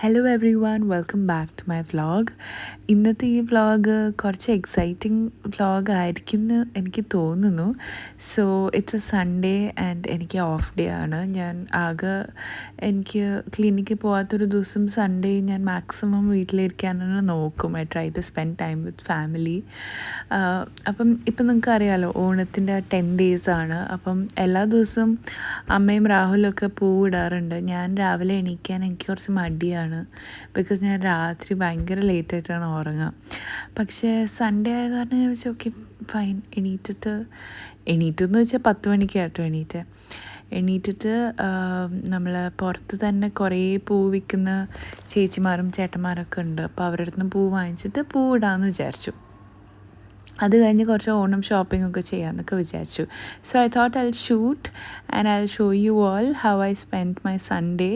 Hello everyone welcome back to my vlog. ഇന്നത്തെ ഈ vlog കുറച്ച് എക്സൈറ്റിംഗ് വ്ളോഗ് ആയിരിക്കും എന്ന് എനിക്ക് തോന്നുന്നു. So it's A Sunday and എനിക്ക് ഓഫ് ഡേ ആണ്. എനിക്ക് ക്ലിനിക്കിൽ പോകാത്തൊരു ദിവസം സൺഡേ ഞാൻ മാക്സിമം വീട്ടിലിരിക്കാനാണ് നോക്കും. I try to spend time with family. അപ്പം ഇപ്പം നിങ്ങൾക്ക് അറിയാമല്ലോ, ഓണത്തിൻ്റെ 10 days ആണ്. അപ്പം എല്ലാ ദിവസവും അമ്മയും രാഹുലൊക്കെ പൂവിടാറുണ്ട്. ഞാൻ രാവിലെ എണീക്കാൻ എനിക്ക് കുറച്ച് മടിയാണ്, ബിക്കോസ് ഞാൻ രാത്രി ഭയങ്കര ലേറ്റായിട്ടാണ് ഉറങ്ങുക. പക്ഷേ സൺഡേ ആയ കാരണം ഞാൻ വെച്ചാൽ ഓക്കെ ഫൈൻ, എണീറ്റെന്ന് വെച്ചാൽ 10 മണിക്കാട്ടോ എണീറ്റിട്ട് നമ്മൾ പുറത്ത് തന്നെ കുറേ പൂ വിൽക്കുന്ന ചേച്ചിമാരും ചേട്ടന്മാരൊക്കെ ഉണ്ട്. അപ്പോൾ അവരുടെ അടുത്ത് നിന്ന് പൂ വാങ്ങിച്ചിട്ട് പൂവിടാമെന്ന് വിചാരിച്ചു. അത് കഴിഞ്ഞ് കുറച്ച് ഓണം ഷോപ്പിംഗ് ഒക്കെ ചെയ്യാമെന്നൊക്കെ വിചാരിച്ചു. So I thought I shoot and I show you all how I spend my Sunday.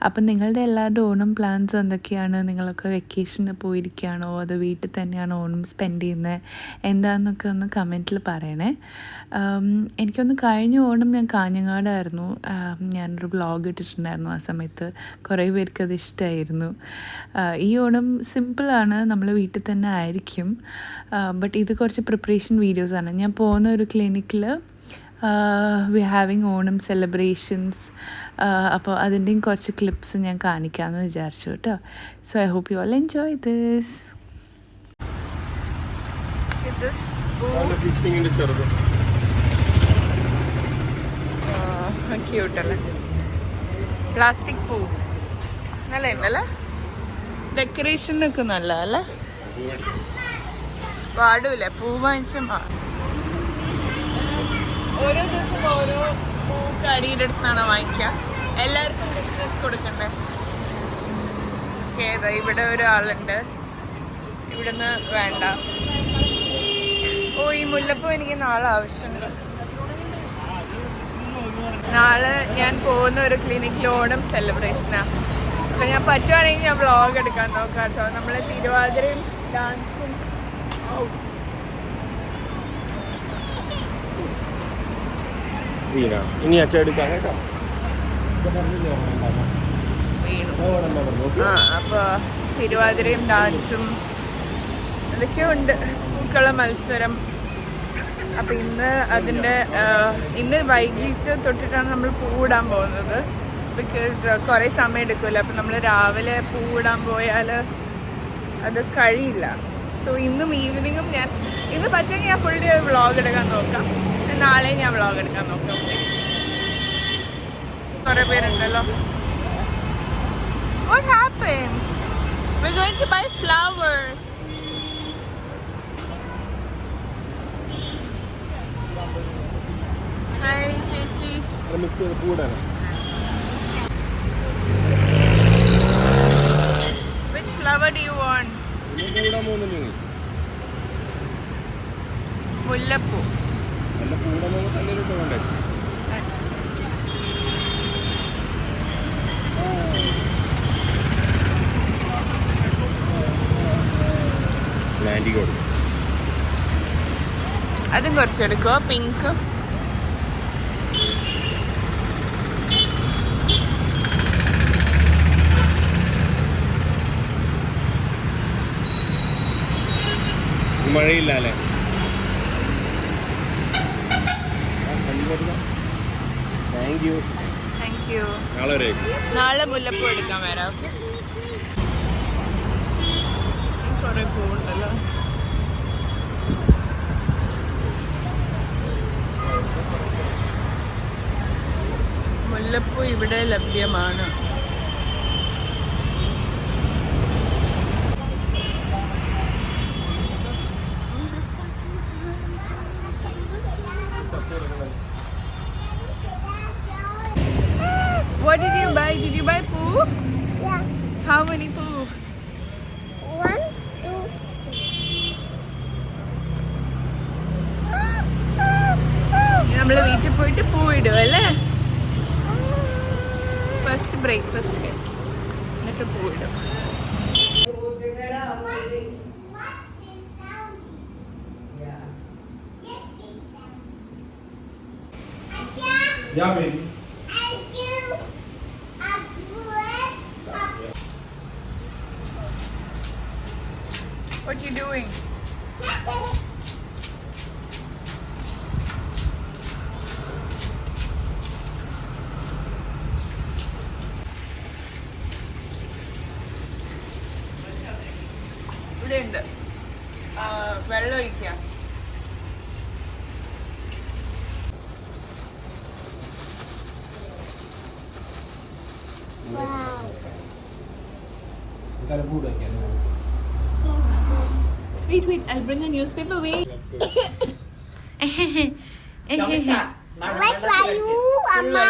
അപ്പം നിങ്ങളുടെ എല്ലാവരുടെ ഓണം പ്ലാൻസ് എന്തൊക്കെയാണ്? നിങ്ങളൊക്കെ വെക്കേഷന് പോയിരിക്കുകയാണോ അതോ വീട്ടിൽ തന്നെയാണോ ഓണം സ്പെൻഡ് ചെയ്യുന്നത്? എന്താണെന്നൊക്കെ ഒന്ന് കമൻറ്റിൽ പറയണേ. എനിക്കൊന്ന് കഴിഞ്ഞ ഓണം ഞാൻ കാഞ്ഞങ്ങാടായിരുന്നു. ഞാനൊരു വ്ളോഗ് ഇട്ടിട്ടുണ്ടായിരുന്നു. ആ സമയത്ത് കുറേ പേർക്ക് അത് ഇഷ്ടമായിരുന്നു. ഈ ഓണം സിമ്പിളാണ്, നമ്മൾ വീട്ടിൽ തന്നെ ആയിരിക്കും. ബട്ട് ഇത് കുറച്ച് പ്രിപ്പറേഷൻ വീഡിയോസാണ്. ഞാൻ പോകുന്ന ഒരു ക്ലിനിക്കിൽ വി ഹാവിങ് ഓണം സെലിബ്രേഷൻസ്. അപ്പോൾ അതിൻ്റെയും കുറച്ച് ക്ലിപ്സ് ഞാൻ കാണിക്കാമെന്ന് വിചാരിച്ചു കേട്ടോ. So I hope you all enjoy this. ക്യൂട്ടല്ലേ, പ്ലാസ്റ്റിക് പൂ നല്ല ഉണ്ടല്ലേ, ഡെക്കറേഷനൊക്കെ നല്ല അല്ലേ, പാടില്ലേ പൂ വാങ്ങിച്ച. ഓരോ ദിവസം ഓരോ പൂ കടിയുടെ അടുത്താണ് വാങ്ങിക്കുക. എല്ലാവർക്കും ബിസിനസ് കൊടുക്കണ്ടേ. ഓക്കെ, ഇവിടെ ഒരാളുണ്ട്, ഇവിടുന്ന് വേണ്ട. ഓ, ഈ മുല്ലപ്പൂ എനിക്ക് നാളെ ആവശ്യമുണ്ട്. നാളെ ഞാൻ പോകുന്ന ഒരു ക്ലിനിക്കിൽ ഓണം സെലിബ്രേഷനാണ്. അപ്പം ഞാൻ പറ്റുവാണെങ്കിൽ ഞാൻ വ്ളോഗ് എടുക്കാൻ നോക്കാം കേട്ടോ. നമ്മൾ തിരുവാതിരയും ഡാൻസും ഇനി അച്ചടിക്കാം കേട്ടോ. അപ്പോൾ തിരുവാതിരയും ഡാൻസും അതൊക്കെ ഉണ്ട്, പൂക്കള മത്സരം. അപ്പം ഇന്ന് വൈകിട്ട് തൊട്ടിട്ടാണ് നമ്മൾ പൂവിടാൻ പോകുന്നത്. ബിക്കോസ് കുറേ സമയം എടുക്കുമല്ലോ. അപ്പം നമ്മൾ രാവിലെ പൂവിടാൻ പോയാൽ അത് കഴിയില്ല. സോ ഇന്നും ഈവനിങ്ങും ഇന്ന് പറ്റുമെങ്കിൽ ഞാൻ ഫുൾ ഡേ വ്ളോഗ് എടുക്കാൻ നോക്കാം. നാളെ ഞാൻ വ്ളോഗ് എടുക്കാൻ നോക്കാം. കുറേ പേരുണ്ടല്ലോ. What happened? We're going to buy flowers. Hi, ചേച്ചി. Which flower do you want? മുല്ലപ്പൂ. അതും കുറച്ചെടുക്കോ, പിങ്ക്. മഴയില്ലല്ലേ? Thank you. നാളെ മുല്ലപ്പൂ എടുക്കാൻ വരാം. കുറേ പൂവുണ്ടല്ലോ. മുല്ലപ്പൂ ഇവിടെ ലഭ്യമാണ്. What did you buy? Did you buy poo? Yeah. How many poo? 1, 2, 3. നമ്മൾ വീട്ടിൽ പോയിട്ട് പൂ ഇടും അല്ലേ? ഫസ്റ്റ് ബ്രേക്ക്ഫാസ്റ്റ് കഴിക്കും, എന്നിട്ട് പൂ ഇടും. Yeah, baby. What you doing? ഇവിടെ ഉണ്ട് വെള്ളം ഒഴിക്കുക. Wait, I'll bring a newspaper. Wait. Where's Vayu, Amma?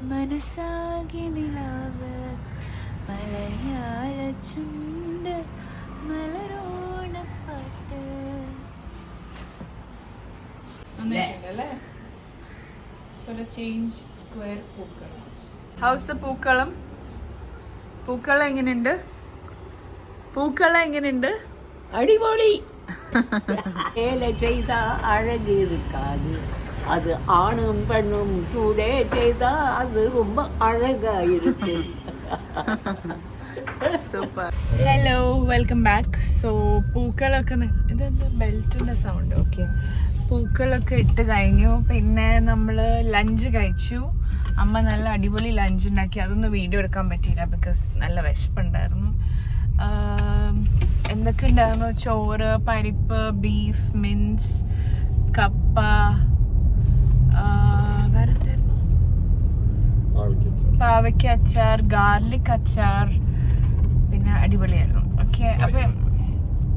മനസാകി നിലാവ് മലയാള ചുണ്ട് മലരോണപ്പാട്ട്. നന്നായിട്ടുണ്ടല്ലേ? ഒരു ചേഞ്ച് സ്ക്വയർ പൂക്കളം. ഹൗസ് ദ പൂക്കളം? പൂക്കളം എങ്ങനെയുണ്ട്? പൂക്കളം എങ്ങനെയുണ്ട്? അടിപൊളി. വേല ചെയ്ത അഴക് இருக்காது, அது ஆணும் பெண்ணும் கூட செய்தா அது ரொம்ப அழகா இருக்கும். Super. Hello, welcome back. So പൂക്കളൊക്കെ ഇതെന്താ ബെൽറ്റിൻ്റെ സൗണ്ട്? ഓക്കെ, പൂക്കളൊക്കെ ഇട്ട് കഴിഞ്ഞു. പിന്നെ നമ്മൾ ലഞ്ച് കഴിച്ചു. അമ്മ നല്ല അടിപൊളി ലഞ്ച് ഉണ്ടാക്കി. അതൊന്നും വീഡിയോ എടുക്കാൻ പറ്റിയില്ല ബിക്കോസ് നല്ല വിശപ്പുണ്ടായിരുന്നു. എന്തൊക്കെ ഉണ്ടായിരുന്നു? ചോറ്, പരിപ്പ്, ബീഫ്, മിൻസ്, കപ്പ, വേറെ എന്തായിരുന്നു? പാവയ്ക്ക അച്ചാർ, ഗാർലിക് അച്ചാർ, പിന്നെ അടിപൊളിയായിരുന്നു. ഓക്കെ, അപ്പം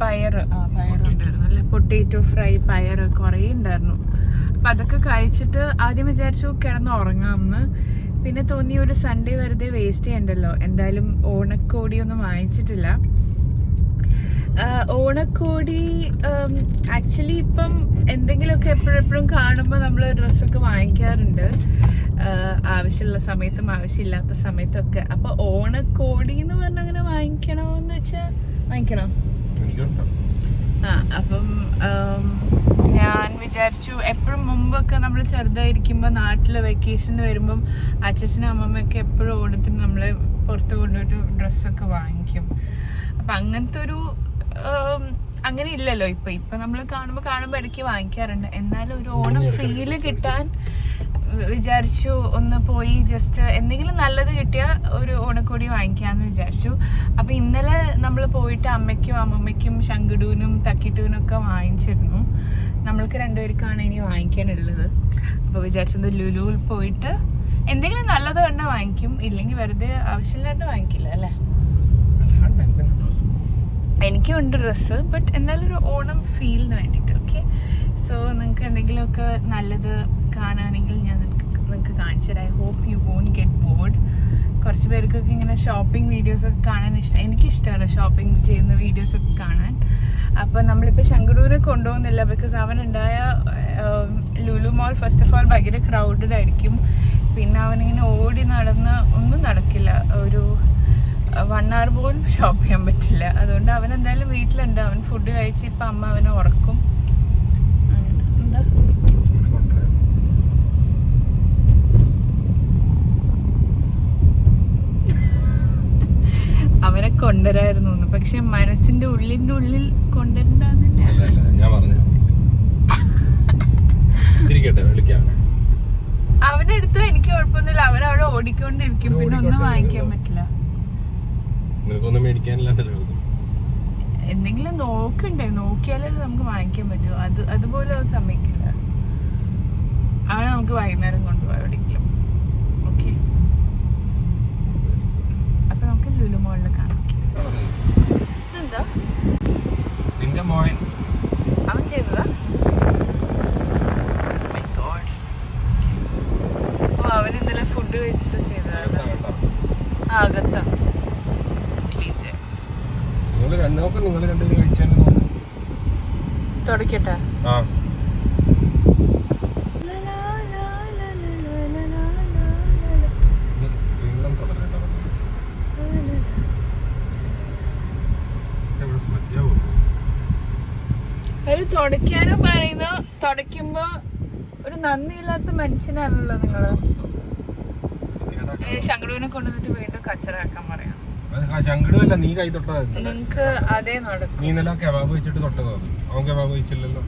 പയറുണ്ടായിരുന്നു അല്ലേ? പൊട്ടേറ്റോ ഫ്രൈ, പയർ കുറേ ഉണ്ടായിരുന്നു. അപ്പം അതൊക്കെ കഴിച്ചിട്ട് ആദ്യം വിചാരിച്ചു കിടന്ന് ഉറങ്ങാമെന്ന്. പിന്നെ തോന്നി ഒരു സൺഡേ വെറുതെ വേസ്റ്റ് ചെയ്യണ്ടല്ലോ. എന്തായാലും ഓണക്കോടിയൊന്നും വാങ്ങിച്ചിട്ടില്ല. ഓണക്കോടി ആക്ച്വലി ഇപ്പം എന്തെങ്കിലുമൊക്കെ എപ്പോഴെപ്പോഴും കാണുമ്പോൾ നമ്മൾ ഡ്രസ്സൊക്കെ വാങ്ങിക്കാറുണ്ട്, ആവശ്യമുള്ള സമയത്തും ആവശ്യമില്ലാത്ത സമയത്തൊക്കെ. അപ്പോൾ ഓണക്കോടി എന്ന് പറഞ്ഞാൽ അങ്ങനെ വാങ്ങിക്കണമെന്ന് വെച്ചാൽ വാങ്ങിക്കണം. അപ്പം ഞാൻ വിചാരിച്ചു, എപ്പോഴും മുമ്പൊക്കെ നമ്മൾ ചെറുതായിരിക്കുമ്പോൾ നാട്ടിൽ വെക്കേഷന് വരുമ്പം അച്ഛനും അമ്മമ്മയൊക്കെ എപ്പോഴും ഓണത്തിന് നമ്മളെ പുറത്ത് കൊണ്ടുപോയിട്ട് ഡ്രസ്സൊക്കെ വാങ്ങിക്കും. അപ്പം അങ്ങനത്തെ ഒരു അങ്ങനെ ഇല്ലല്ലോ ഇപ്പം നമ്മൾ കാണുമ്പോൾ ഇടയ്ക്ക് വാങ്ങിക്കാറുണ്ട്. എന്നാലും ഒരു ഓണം ഫീല് കിട്ടാൻ വിചാരിച്ചു ഒന്ന് പോയി ജസ്റ്റ് എന്തെങ്കിലും നല്ലത് കിട്ടിയാൽ ഒരു ഓണക്കോടി വാങ്ങിക്കാമെന്ന് വിചാരിച്ചു. അപ്പോൾ ഇന്നലെ നമ്മൾ പോയിട്ട് അമ്മയ്ക്കും അമ്മമ്മയ്ക്കും ശങ്കുടൂനും തക്കിട്ടൂനും ഒക്കെ വാങ്ങിച്ചിരുന്നു. നമ്മൾക്ക് രണ്ടുപേർക്കാണ് ഇനി വാങ്ങിക്കാനുള്ളത്. അപ്പോൾ വിചാരിച്ചത് ലുലുവിൽ പോയിട്ട് എന്തെങ്കിലും നല്ലത് വേണ്ട വാങ്ങിക്കും, ഇല്ലെങ്കിൽ വെറുതെ ആവശ്യമില്ലാണ്ട് വാങ്ങിക്കില്ല അല്ലേ. എനിക്കും ഉണ്ട് ഡ്രസ്സ്, ബട്ട് എന്തായാലും ഒരു ഓണം ഫീലിന് വേണ്ടിയിട്ട്. ഓക്കെ, സോ നിങ്ങൾക്ക് എന്തെങ്കിലുമൊക്കെ നല്ലത് കാണുകയാണെങ്കിൽ ഞാൻ നിങ്ങൾക്ക് കാണിച്ചു തരാം. I hope you won't get bored. കുറച്ച് പേർക്കൊക്കെ ഇങ്ങനെ ഷോപ്പിംഗ് വീഡിയോസൊക്കെ കാണാൻ ഇഷ്ടം. എനിക്കിഷ്ടമാണ് ഷോപ്പിംഗ് ചെയ്യുന്ന വീഡിയോസൊക്കെ കാണാൻ. അപ്പോൾ നമ്മളിപ്പോൾ ശങ്കുടൂരെ കൊണ്ടുപോകുന്നില്ല ബിക്കോസ് അവനുണ്ടായ Lulu mall first of all ഭയങ്കര ക്രൗഡഡ് ആയിരിക്കും. പിന്നെ അവനിങ്ങനെ ഓടി നടന്ന് ഒന്നും നടക്കില്ല. ഒരു 1 hour പോലും ഷോപ്പ് ചെയ്യാൻ പറ്റില്ല. അതുകൊണ്ട് അവൻ എന്തായാലും വീട്ടിലുണ്ട്. അവൻ ഫുഡ് കഴിച്ച് ഇപ്പം അമ്മ അവനെ ഉറക്കും. എന്താ അവനെ കൊണ്ടുവരായിരുന്നു, പക്ഷെ മനസ്സിന്റെ ഉള്ളിൽ കൊണ്ടുവരണ്ടെന്ന് അവനെടുത്തോ എനിക്ക് കുഴപ്പമൊന്നുമില്ല. അവനവിടെ ഓടിക്കൊണ്ടിരിക്കും, പിന്നെ ഒന്നും വാങ്ങിക്കാൻ പറ്റില്ല. എന്തെങ്കിലും നോക്കണ്ടേ? നോക്കിയാലേ നമുക്ക് വാങ്ങിക്കാൻ പറ്റൂ. അതുപോലെ അവൻ സമ്മതിക്കില്ല. അവനെ നമുക്ക് വൈകുന്നേരം കൊണ്ടുപോകാം എവിടെയെങ്കിലും. ഓക്കെ, അപ്പൊ നമുക്ക് ലുലു മോളിൽ കാണാം. ഇതെന്താ അവൻ ചെയ്തതാ? അവൻ ഇന്നലെ ഫുഡ് കഴിച്ചിട്ട് ചെയ്തതാ. അകത്താ തുടക്കട്ടെ. ഒരു തുടയ്ക്കാനോ പറയുന്ന തുടയ്ക്കുമ്പോ ഒരു നന്ദിയില്ലാത്ത മനുഷ്യനാണല്ലോ നിങ്ങള്. ശങ്കടുവിനെ കൊണ്ടുവന്നിട്ട് വീണ്ടും കച്ചറാക്കാൻ പറയാം. ശങ്കടുവല്ല, നീ കൈ തൊട്ടതായിരുന്നു. നിങ്ങക്ക് അതേ നടക്കും. നീ ഇന്നലെ കബാബ് വെച്ചിട്ട് തൊട്ടതോ? അവൻ കബാബ് വെച്ചില്ലല്ലോ.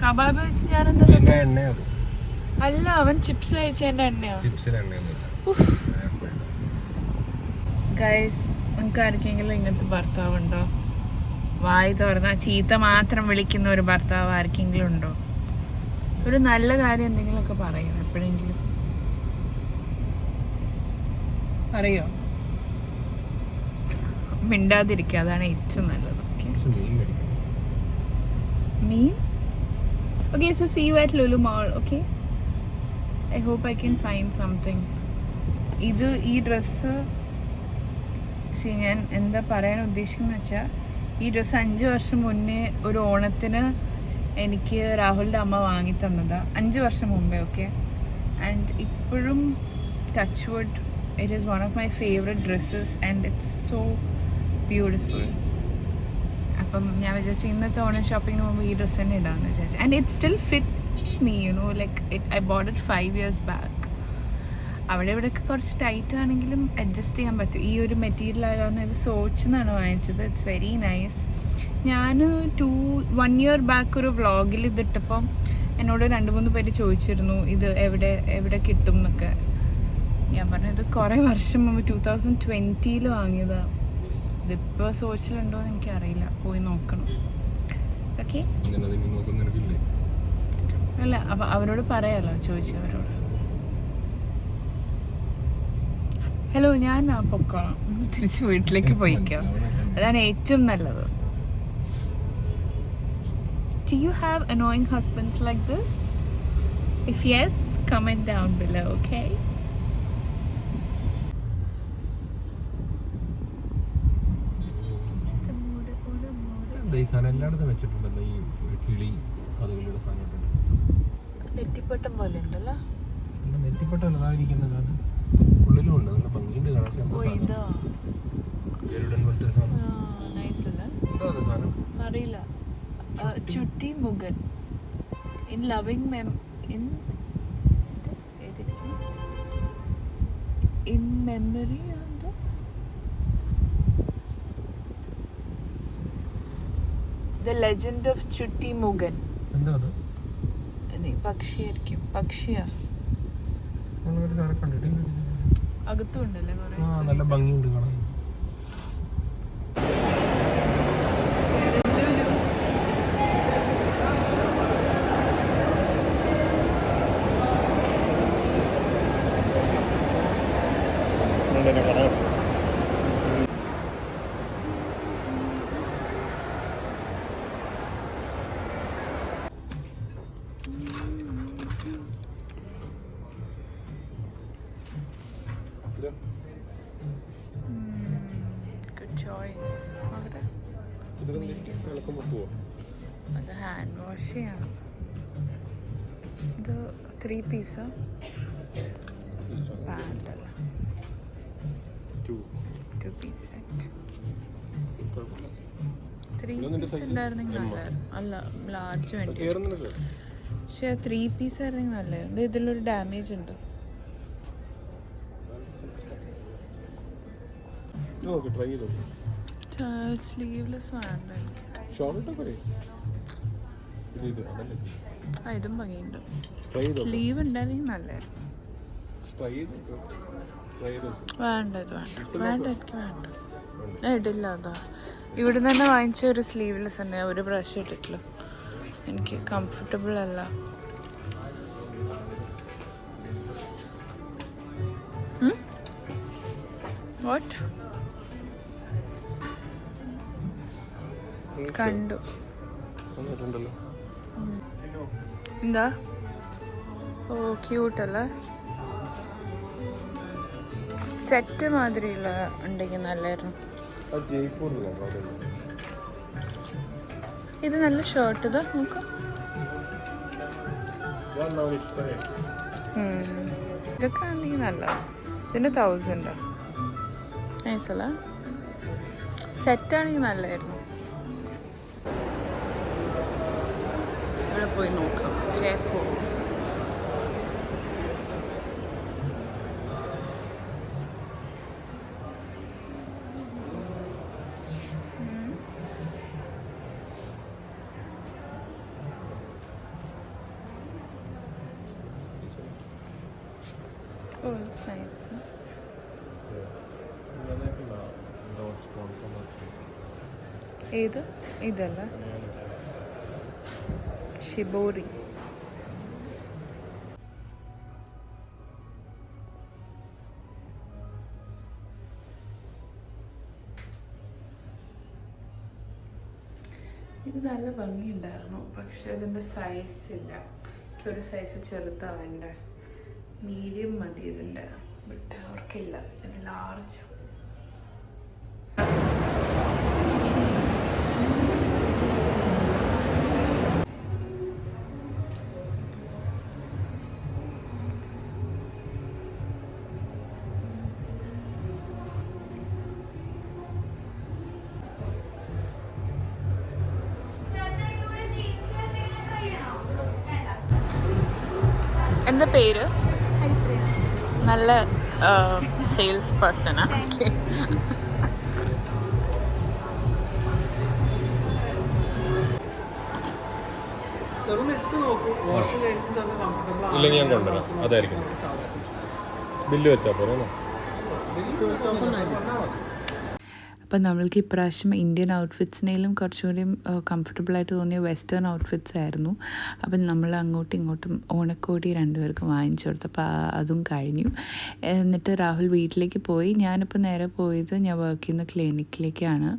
കബാബ് വെച്ച് ഞാനെന്താ? എണ്ണ അത് അല്ല, അവൻ ചിപ്സ് കഴിച്ചതിന്റെ എണ്ണയാ. ചിപ്സിന് എണ്ണയൊന്നുമില്ല. ഗൈസ്, നിങ്ങൾക്ക് ആർക്കെങ്കിലും ഇങ്ങനത്തെ ഭർത്താവുണ്ടോ? വായി തുറന്ന ചീത്ത മാത്രം വിളിക്കുന്ന ഒരു ഭർത്താവ് ആർക്കെങ്കിലും ഉണ്ടോ? ഒരു നല്ല കാര്യം എന്തെങ്കിലുമൊക്കെ പറയോ? എപ്പോഴെങ്കിലും പറയോ? മിണ്ടാതിരിക്കുക, അതാണ് ഏറ്റവും നല്ലത്. മീൻ? Okay, so see you at Lulu Mall, okay? I hope I can find something. ഈ ഡ്രസ്സ് ഞാൻ എന്താ പറയാൻ ഉദ്ദേശിക്കുന്നത് വെച്ചാൽ, ഈ ഡ്രസ്സ് 5 വർഷം മുന്നേ ഒരു ഓണത്തിന് എനിക്ക് രാഹുലിൻ്റെ അമ്മ വാങ്ങി തന്നതാണ്. 5 വർഷം മുമ്പേ, ഓക്കെ? ആൻഡ് ഇപ്പോഴും touch wood, it is one of my favourite dresses and it's so beautiful. അപ്പം ഞാൻ വിചാരിച്ചു ഇന്നത്തെ ഓണം ഷോപ്പിങ്ങിന് മുമ്പ് ഈ ഡ്രസ്സ് തന്നെ ഇടാമെന്ന് വിചാരിച്ചു. And it still fits me, you know, like I bought it 5 years back. അവിടെ ഇവിടെയൊക്കെ കുറച്ച് ടൈറ്റ് ആണെങ്കിലും അഡ്ജസ്റ്റ് ചെയ്യാൻ പറ്റും. ഈ ഒരു മെറ്റീരിയൽ ആയിരുന്നു. ഇത് സോച്ചിന്നാണ് വാങ്ങിച്ചത്. It's very nice. ഞാൻ 1 year ബാക്ക് ഒരു വ്ളോഗിൽ ഇതിട്ടപ്പം എന്നോട് 2-3 പേര് ചോദിച്ചിരുന്നു ഇത് എവിടെ കിട്ടും എന്നൊക്കെ. ഞാൻ പറഞ്ഞു ഇത് കുറേ വർഷം മുമ്പ് 2020 വാങ്ങിയതാണ്. ഇതിപ്പോൾ സോച്ചിലുണ്ടോ എന്ന് എനിക്കറിയില്ല, പോയി നോക്കണം. ഓക്കെ, അല്ല അപ്പം അവരോട് പറയാമല്ലോ, ചോദിച്ചവരോട്. ഹലോ, ഞാൻ പൊക്കോളാം, തിരിച്ച് വീട്ടിലേക്ക് പോയിക്കാം, അതാണ് ഏറ്റവും നല്ലത്. Do you have annoying husbands like this? If yes, comment down below, okay? എല്ലായിടത്തും വെച്ചിട്ടുണ്ടല്ലോ ഈ ഒരു കിളി കഥകളിയുടെ സാധനം. നെറ്റിപ്പട്ടം പോലെ ഉണ്ടല്ലോ. നെറ്റിപ്പട്ടം അതായിരിക്കുന്നത് ഉള്ളിലും ഉണ്ട്, നല്ല ഭംഗിയുണ്ട് കാണാൻ. അറിയില്ല. ചുട്ടി മുഗൻ in loving in memory. The Legend of Chutti Mugan. എന്താ അത്? പക്ഷിയായിരിക്കും. പക്ഷിയാ. അകത്തുണ്ടല്ലേ കുറെ. നല്ല ഭംഗിയുണ്ട് കാണാൻ. ചോയ്സ്. അത് ഹാൻഡ് വാഷ് ചെയ്യണം. ഇത് 3 പീസാ പാൻ്റല്ല, 2 പീസ് സെറ്റ്. 3 പീസ് ഉണ്ടായിരുന്നെങ്കിൽ നല്ലതായിരുന്നു. അല്ല, ലാർജ് വേണ്ടി. പക്ഷേ 3 പീസ് ആയിരുന്നെങ്കിൽ നല്ലതായിരുന്നു. ഇതിലൊരു ഡാമേജ് ഉണ്ട്. സ്ലീവ്ലെസ് വേണ്ട എനിക്ക്. ഇതും ഭംഗിയുണ്ട്. സ്ലീവ് ഉണ്ടായിരുന്നെങ്കിൽ നല്ലതായിരുന്നു. വേണ്ട, ഇത് വേണ്ട എനിക്ക് വേണ്ട. ഞാൻ ഇടില്ല. അതാ ഇവിടെ നിന്ന് തന്നെ വാങ്ങിച്ച ഒരു സ്ലീവ്ലെസ് തന്നെ, ഒരു ബ്രഷ് ഇട്ടിട്ടില്ല. എനിക്ക് കംഫർട്ടബിൾ അല്ല. വാട്ട് കണ്ടു? എന്താ? ഓ, ക്യൂട്ടല്ലേ? സെറ്റ് മാതിരിയുള്ള ഉണ്ടെങ്കിൽ നല്ലായിരുന്നു. ഇത് നല്ല ഷർട്ട്. ഇതാ നോക്കാം. ഇതൊക്കെ ആണെങ്കിൽ നല്ല. ഇതിന് 1000. നൈസല്ല. സെറ്റാണെങ്കിൽ നല്ലായിരുന്നു. ഇവിടെ പോയി നോക്കാം. ചേപ്പോ Oh, it's nice. ഏത് ഇതല്ല ഷിബോറി. ഇത് നല്ല ഭംഗിയുണ്ടായിരുന്നു, പക്ഷെ അതിൻ്റെ സൈസ് ഇല്ല. ഒരു സൈസ് ചെറുതാവേണ്ട, മീഡിയം മതി ഇതിൻ്റെ. ബട്ട് അവർക്കില്ല, ഇത് ലാർജ്. എന്താ പേര്? നല്ല സെയിൽസ് പേഴ്സണാ. ഇല്ലെങ്കിൽ ഞാൻ കൊണ്ടുവരാം, അതായിരിക്കും. ബില്ല് വെച്ചാൽ പോലെ. അപ്പം നമ്മൾക്ക് ഇപ്രാവശ്യം ഇന്ത്യൻ ഔട്ട്ഫിറ്റ്സിനേലും കുറച്ചുകൂടിയും കംഫർട്ടബിളായിട്ട് തോന്നിയ വെസ്റ്റേൺ ഔട്ട്ഫിറ്റ്സ് ആയിരുന്നു. അപ്പം നമ്മൾ അങ്ങോട്ടും ഇങ്ങോട്ടും ഓണക്കോടി രണ്ടുപേർക്കും വാങ്ങിച്ചു കൊടുത്തു. അപ്പോൾ അതും കഴിഞ്ഞു. എന്നിട്ട് രാഹുൽ വീട്ടിലേക്ക് പോയി. ഞാനിപ്പോൾ നേരെ പോയത് ഞാൻ വർക്ക് ചെയ്യുന്ന ക്ലിനിക്കിലേക്കാണ്.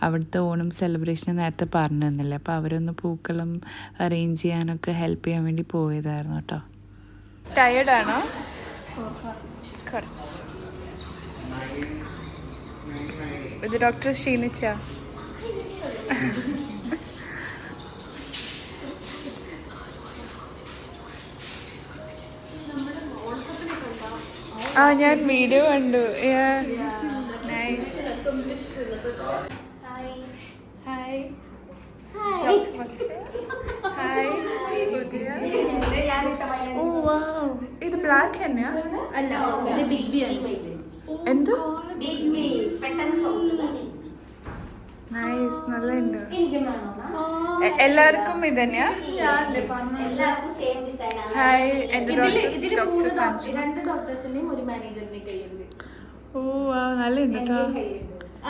അവിടുത്തെ ഓണം സെലിബ്രേഷൻ നേരത്തെ പറഞ്ഞു തന്നില്ലേ, അപ്പോൾ അവരൊന്ന് പൂക്കളം അറേഞ്ച് ചെയ്യാനൊക്കെ ഹെൽപ്പ് ചെയ്യാൻ വേണ്ടി പോയതായിരുന്നു കേട്ടോ. ടയേർഡാണോ? കുറച്ച്. ഇത് ഡോക്ടർ ക്ഷീണിച്ച? ഞാൻ വീഡിയോ കണ്ടു. Nice. Hi hi. Oh wow, ഇത് ബ്ലാക്ക് തന്നെയാ? എന്ത്? നൈസ്, നല്ലുണ്ട്. എല്ലാവർക്കും ഇത് തന്നെയാ? ഹായ്, എൻ്റെ ഡോക്ടർ സഞ്ജു. ഓ വാ, നല്ലുണ്ട് കേട്ടോ.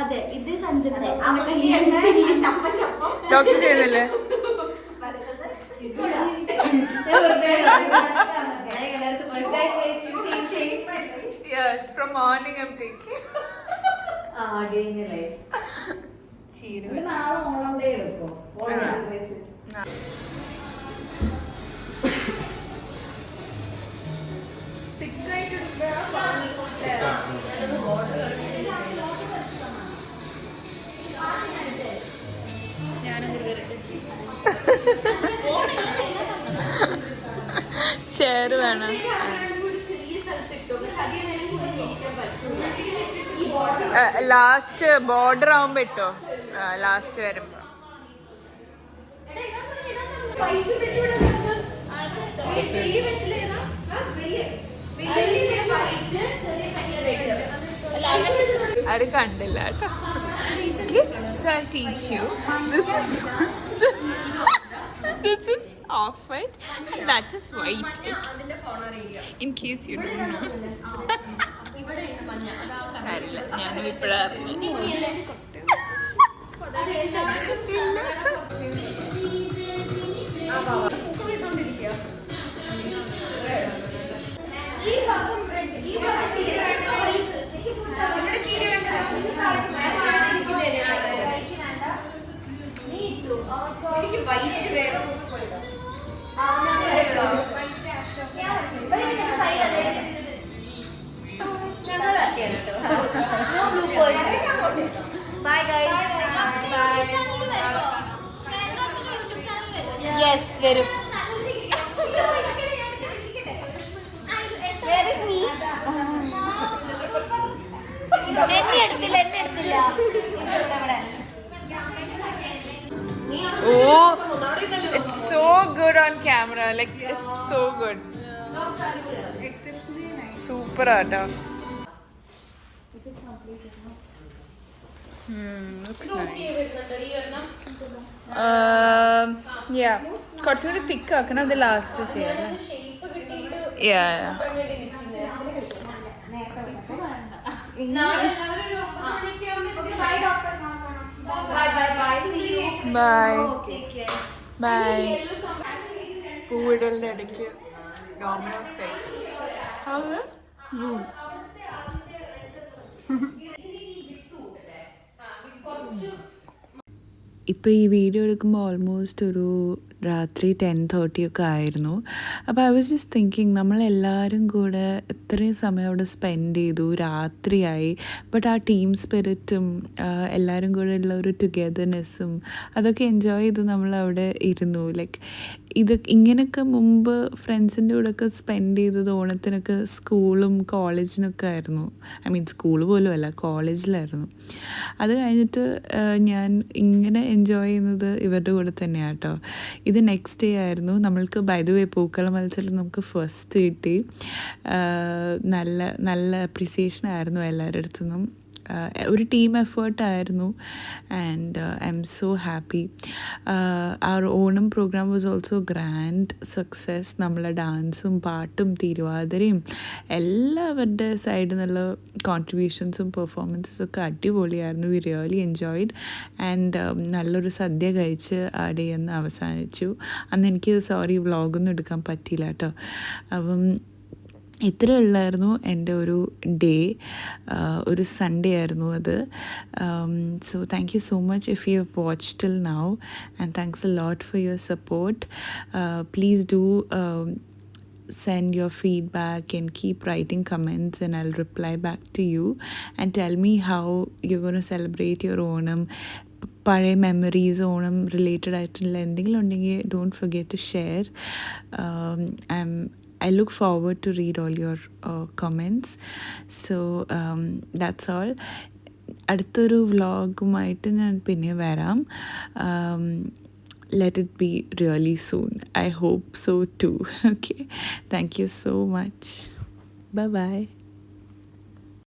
അതെ, ഇത് സഞ്ജന ഡോക്ടർ ചെയ്യുന്നില്ലേ? Yeah, from morning I'm taking. day in your life. ചീര. നാളെ ഓണം ഡേ എടുക്കും. ചെയർ വേണം. ലാസ്റ്റ് ബോർഡർ ആവുമ്പോ ഇട്ടോ, ലാസ്റ്റ് വരുമ്പോ. അത് കണ്ടില്ല കേട്ടോ. So I'll teach you. This is off white and that is white. In case you don't know. സാരില്ല, ഞാനും ഇപ്പോഴറിഞ്ഞു. Bye guys. Yes, വരും. Where is me? എന്നെ എടുത്തില്ല. Oh, it's so good on camera. Like, it's so good. Super ആട്ടോ. Looks nice. Yeah, കുറച്ചുകൂടി തിക്ക് ആക്കണം. അത് last ചെയ്യാം. Bye bye. പൂവിടലിൻ്റെ ഇടയ്ക്ക് ഡോമിനോസ് കഴിക്കും. ഇപ്പോൾ ഈ വീഡിയോ എടുക്കുമ്പോൾ ഓൾമോസ്റ്റ് ഒരു രാത്രി 10:30 ഒക്കെ ആയിരുന്നു. അപ്പോൾ ഐ വാസ് ജസ്റ്റ് തിങ്കിങ്, നമ്മളെല്ലാവരും കൂടെ ഇത്രയും സമയം അവിടെ സ്പെൻഡ് ചെയ്തു, രാത്രിയായി. ബട്ട് ആ ടീം സ്പിരിറ്റും എല്ലാവരും കൂടെ ഉള്ള ഒരു ടുഗെദർനെസ്സും അതൊക്കെ എൻജോയ് ചെയ്ത് നമ്മളവിടെ ഇരുന്നു. ലൈക്ക് ഇങ്ങനെയൊക്കെ മുമ്പ് ഫ്രണ്ട്സിൻ്റെ കൂടെയൊക്കെ സ്പെൻഡ് ചെയ്തത് ഓണത്തിനൊക്കെ സ്കൂളും കോളേജിനൊക്കെ ആയിരുന്നു. ഐ മീൻ സ്കൂൾ പോലും അല്ല, കോളേജിലായിരുന്നു. അത് കഴിഞ്ഞിട്ട് ഞാൻ ഇങ്ങനെ എൻജോയ് ചെയ്യുന്നത് ഇവരുടെ കൂടെ തന്നെയാണ് കേട്ടോ. ഇത് നെക്സ്റ്റ് ഡേ ആയിരുന്നു. നമ്മൾക്ക് ബൈ ദ വേ പൂക്കള മത്സരം നമുക്ക് ഫസ്റ്റ് കിട്ടി. നല്ല നല്ല അപ്രിസിയേഷൻ ആയിരുന്നു എല്ലാവരുടെ അടുത്തു നിന്നും. ഒരു ടീം എഫേർട്ടായിരുന്നു and I am so happy. അവർ Onam program was also grand success. നമ്മളെ ഡാൻസും പാട്ടും തിരുവാതിരയും എല്ലാവരുടെ സൈഡിൽ നിന്നുള്ള കോൺട്രിബ്യൂഷൻസും പെർഫോമൻസും ഒക്കെ അടിപൊളിയായിരുന്നു. വി റിയലി എൻജോയ്ഡ് ആൻഡ് നല്ലൊരു സദ്യ കഴിച്ച് ആ ഡേ ഒന്ന് അവസാനിച്ചു. അന്ന് എനിക്ക് വ്ളോഗൊന്നും എടുക്കാൻ പറ്റിയില്ല കേട്ടോ. അപ്പം ഇത്രേ ഉള്ളായിരുന്നു എൻ്റെ ഒരു ഡേ. ഒരു സൺഡേ ആയിരുന്നു അത്. So thank you so much if you have watch till now and thanks a lot for your support. Please do send your feedback and keep writing comments and I'll reply back to you and tell me how you're going to celebrate your Onam. പഴയ memories Onam related ആയിട്ടുള്ള എന്തെങ്കിലും ഉണ്ടെങ്കിൽ don't forget to share. I look forward to read all your comments. So that's all. അടുത്തൊരു വ്ളോഗുമായിട്ട് ഞാൻ പിന്നെ വരാം. Let it be really soon. I hope so too. Okay. Thank you so much. Bye-bye.